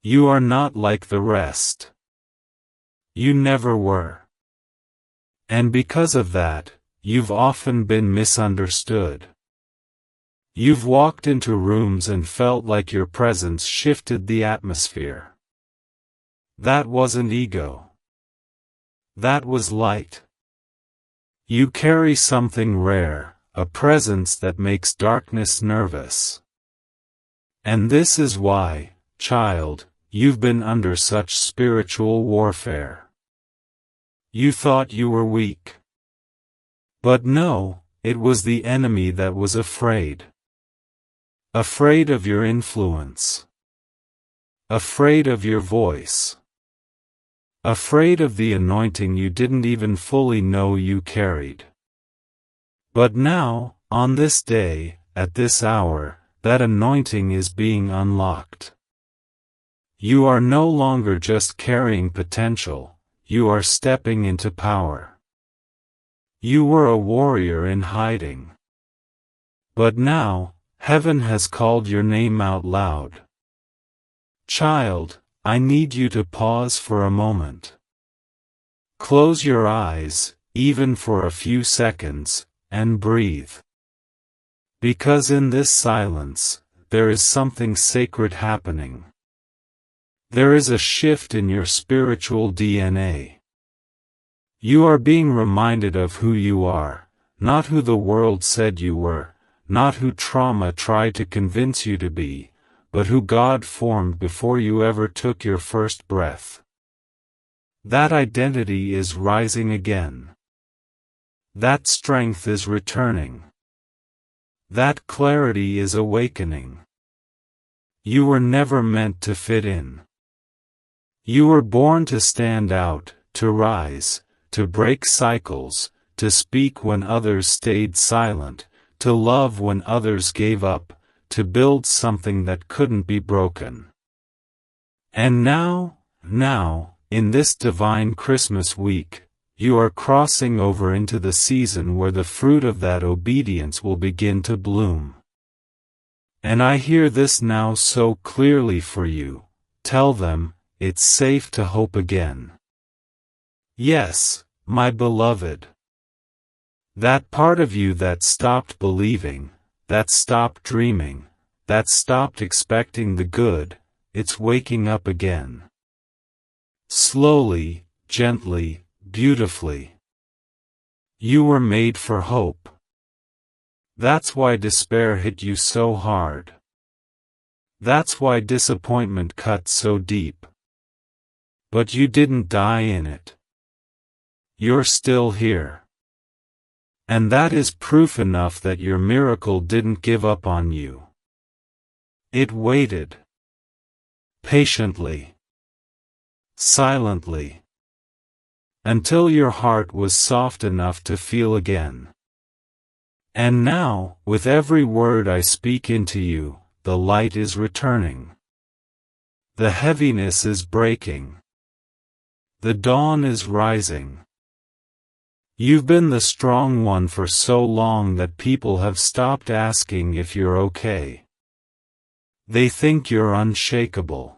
You are not like the rest. You never were. And because of that, you've often been misunderstood. You've walked into rooms and felt like your presence shifted the atmosphere. That wasn't ego. That was light. You carry something rare, a presence that makes darkness nervous. And this is why, child, you've been under such spiritual warfare. You thought you were weak. But no, it was the enemy that was afraid. Afraid of your influence. Afraid of your voice. Afraid of the anointing you didn't even fully know you carried. But now, on this day, at this hour, that anointing is being unlocked. You are no longer just carrying potential, you are stepping into power. You were a warrior in hiding. But now, heaven has called your name out loud. Child, I need you to pause for a moment. Close your eyes, even for a few seconds, and breathe. Because in this silence, there is something sacred happening. There is a shift in your spiritual DNA. You are being reminded of who you are, not who the world said you were, not who trauma tried to convince you to be, but who God formed before you ever took your first breath. That identity is rising again. That strength is returning. That clarity is awakening. You were never meant to fit in. You were born to stand out, to rise, to break cycles, to speak when others stayed silent, to love when others gave up, to build something that couldn't be broken. And now, in this divine Christmas week, you are crossing over into the season where the fruit of that obedience will begin to bloom. And I hear this now so clearly for you. Tell them, it's safe to hope again. Yes, my beloved. That part of you that stopped believing, that stopped dreaming, that stopped expecting the good, it's waking up again. Slowly, gently, beautifully. You were made for hope. That's why despair hit you so hard. That's why disappointment cut so deep. But you didn't die in it. You're still here. And that is proof enough that your miracle didn't give up on you. It waited. Patiently. Silently. Until your heart was soft enough to feel again. And now, with every word I speak into you, the light is returning. The heaviness is breaking. The dawn is rising. You've been the strong one for so long that people have stopped asking if you're okay. They think you're unshakable.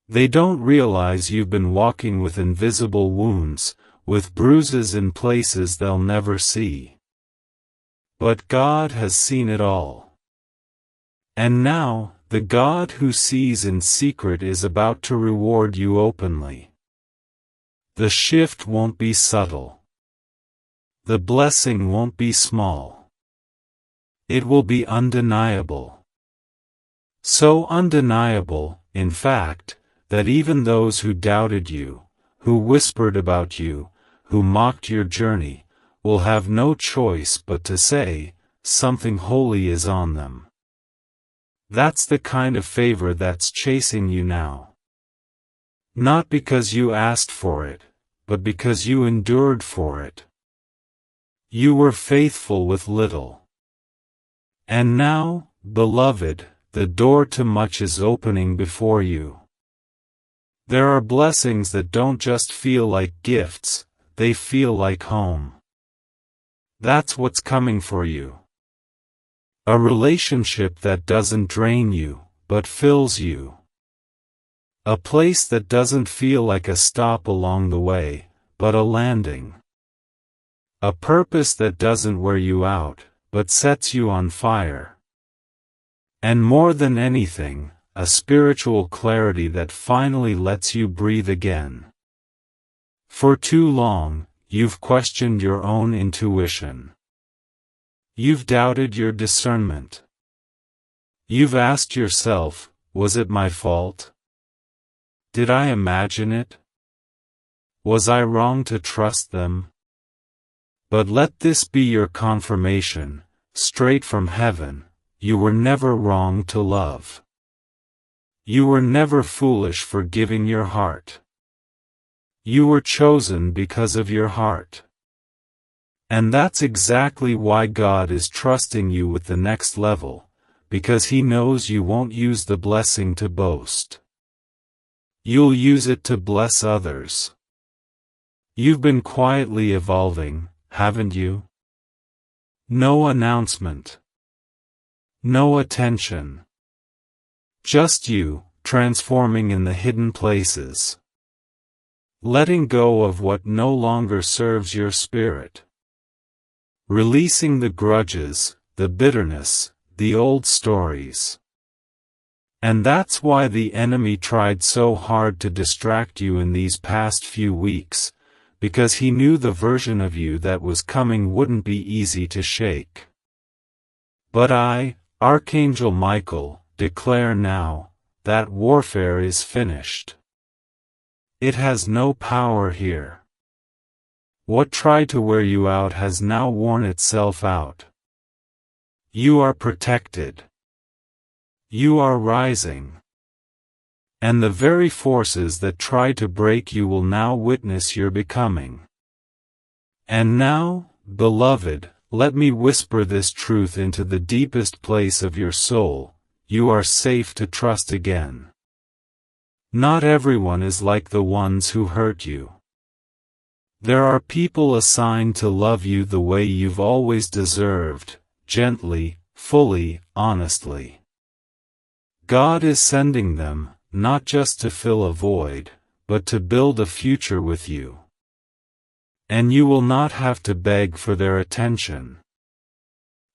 They don't realize you've been walking with invisible wounds, with bruises in places they'll never see. But God has seen it all. And now, the God who sees in secret is about to reward you openly. The shift won't be subtle. The blessing won't be small. It will be undeniable. So undeniable, in fact, that even those who doubted you, who whispered about you, who mocked your journey, will have no choice but to say, something holy is on them. That's the kind of favor that's chasing you now. Not because you asked for it, but because you endured for it. You were faithful with little. And now, beloved, the door to much is opening before you. There are blessings that don't just feel like gifts, they feel like home. That's what's coming for you. A relationship that doesn't drain you, but fills you. A place that doesn't feel like a stop along the way, but a landing. A purpose that doesn't wear you out, but sets you on fire. And more than anything, a spiritual clarity that finally lets you breathe again. For too long, you've questioned your own intuition. You've doubted your discernment. You've asked yourself, was it my fault? Did I imagine it? Was I wrong to trust them? But let this be your confirmation, straight from heaven, you were never wrong to love. You were never foolish for giving your heart. You were chosen because of your heart. And that's exactly why God is trusting you with the next level, because He knows you won't use the blessing to boast. You'll use it to bless others. You've been quietly evolving, haven't you? No announcement. No attention. Just you, transforming in the hidden places. Letting go of what no longer serves your spirit. Releasing the grudges, the bitterness, the old stories. And that's why the enemy tried so hard to distract you in these past few weeks, because he knew the version of you that was coming wouldn't be easy to shake. But I, Archangel Michael, declare now, that warfare is finished. It has no power here. What tried to wear you out has now worn itself out. You are protected. You are rising. And the very forces that try to break you will now witness your becoming. And now, beloved, let me whisper this truth into the deepest place of your soul, you are safe to trust again. Not everyone is like the ones who hurt you. There are people assigned to love you the way you've always deserved, gently, fully, honestly. God is sending them, not just to fill a void, but to build a future with you. And you will not have to beg for their attention.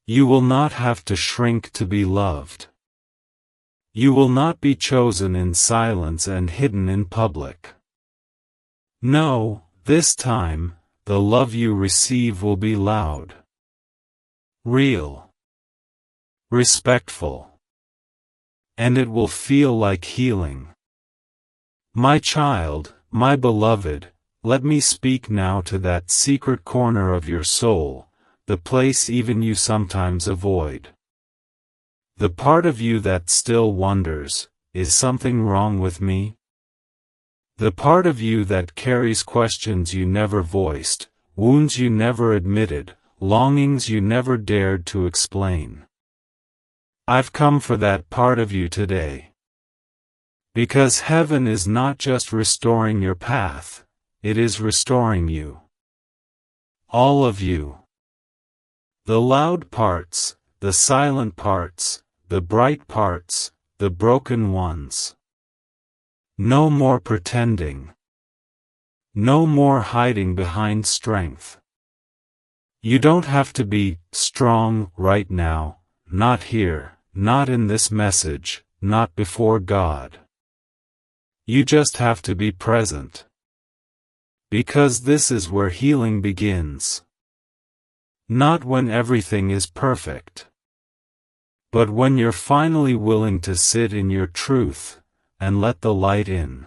You will not have to shrink to be loved. You will not be chosen in silence and hidden in public. No, this time, the love you receive will be loud. Real. Respectful. And it will feel like healing. My child, my beloved, let me speak now to that secret corner of your soul, the place even you sometimes avoid. The part of you that still wonders, is something wrong with me? The part of you that carries questions you never voiced, wounds you never admitted, longings you never dared to explain. I've come for that part of you today. Because heaven is not just restoring your path, it is restoring you. All of you. The loud parts, the silent parts, the bright parts, the broken ones. No more pretending. No more hiding behind strength. You don't have to be strong right now, not here, not in this message, not before God. You just have to be present. Because this is where healing begins. Not when everything is perfect. But when you're finally willing to sit in your truth, and let the light in.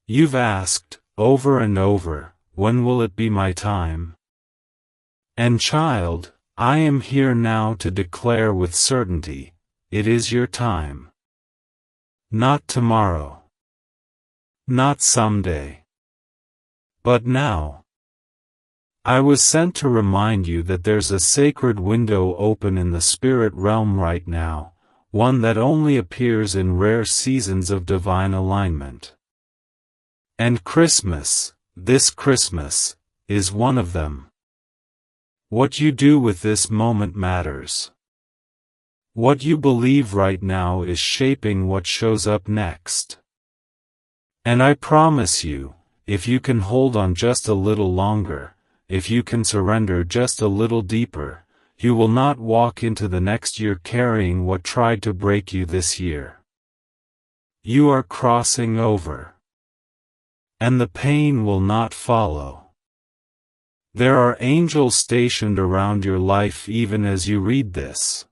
You've asked, over and over, when will it be my time? And child, I am here now to declare with certainty, it is your time. Not tomorrow. Not someday. But now. I was sent to remind you that there's a sacred window open in the spirit realm right now, one that only appears in rare seasons of divine alignment. And Christmas, this Christmas, is one of them. What you do with this moment matters. What you believe right now is shaping what shows up next. And I promise you, if you can hold on just a little longer, if you can surrender just a little deeper, you will not walk into the next year carrying what tried to break you this year. You are crossing over. And the pain will not follow. There are angels stationed around your life even as you read this.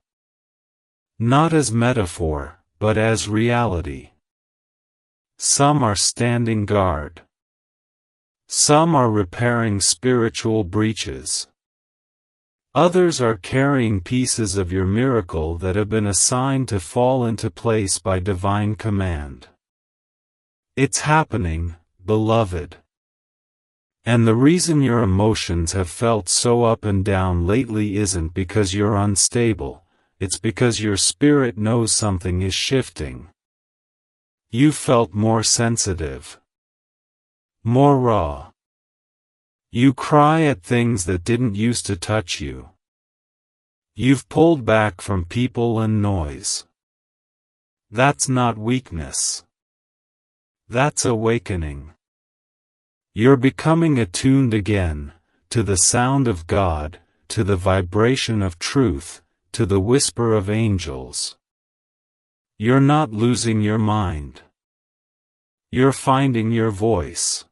Not as metaphor, but as reality. Some are standing guard. Some are repairing spiritual breaches. Others are carrying pieces of your miracle that have been assigned to fall into place by divine command. It's happening, beloved. And the reason your emotions have felt so up and down lately isn't because you're unstable, it's because your spirit knows something is shifting. You felt more sensitive. More raw. You cry at things that didn't used to touch you. You've pulled back from people and noise. That's not weakness. That's awakening. You're becoming attuned again, to the sound of God, to the vibration of truth, to the whisper of angels. You're not losing your mind. You're finding your voice.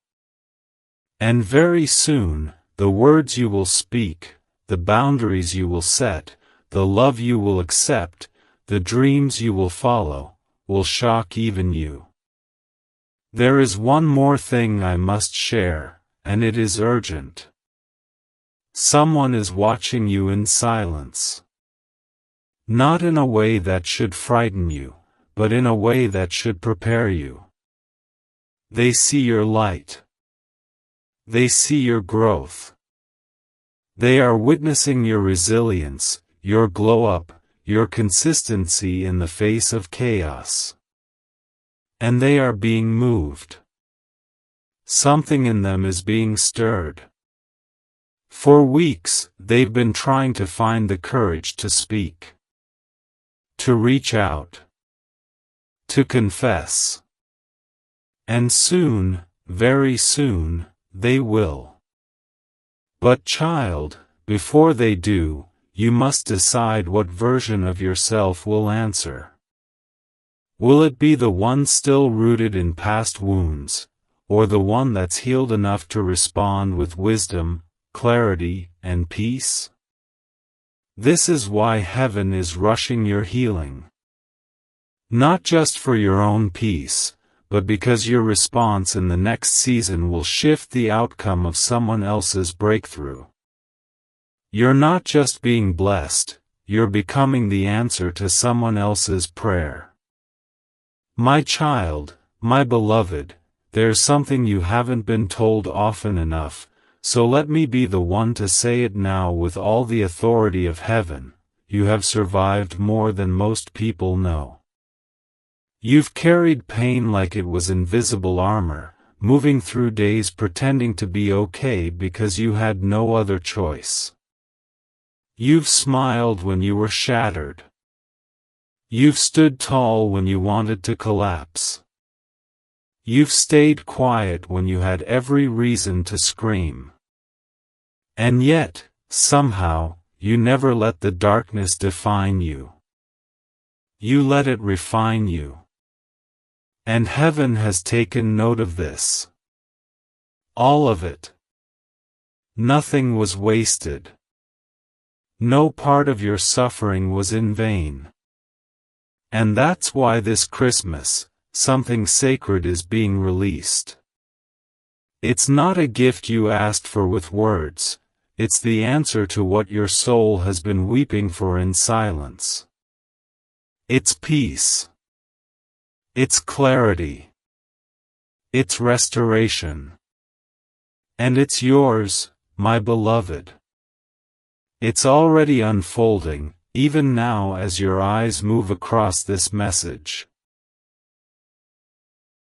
And very soon, the words you will speak, the boundaries you will set, the love you will accept, the dreams you will follow, will shock even you. There is one more thing I must share, and it is urgent. Someone is watching you in silence. Not in a way that should frighten you, but in a way that should prepare you. They see your light. They see your growth. They are witnessing your resilience, your glow-up, your consistency in the face of chaos. And they are being moved. Something in them is being stirred. For weeks, they've been trying to find the courage to speak. To reach out. To confess. And soon, very soon, they will. But child, before they do, you must decide what version of yourself will answer. Will it be the one still rooted in past wounds, or the one that's healed enough to respond with wisdom, clarity, and peace? This is why heaven is rushing your healing. Not just for your own peace, but because your response in the next season will shift the outcome of someone else's breakthrough. You're not just being blessed, you're becoming the answer to someone else's prayer. My child, my beloved, there's something you haven't been told often enough, so let me be the one to say it now with all the authority of heaven: you have survived more than most people know. You've carried pain like it was invisible armor, moving through days pretending to be okay because you had no other choice. You've smiled when you were shattered. You've stood tall when you wanted to collapse. You've stayed quiet when you had every reason to scream. And yet, somehow, you never let the darkness define you. You let it refine you. And heaven has taken note of this. All of it. Nothing was wasted. No part of your suffering was in vain. And that's why this Christmas, something sacred is being released. It's not a gift you asked for with words, it's the answer to what your soul has been weeping for in silence. It's peace. It's clarity. It's restoration. And it's yours, my beloved. It's already unfolding, even now as your eyes move across this message.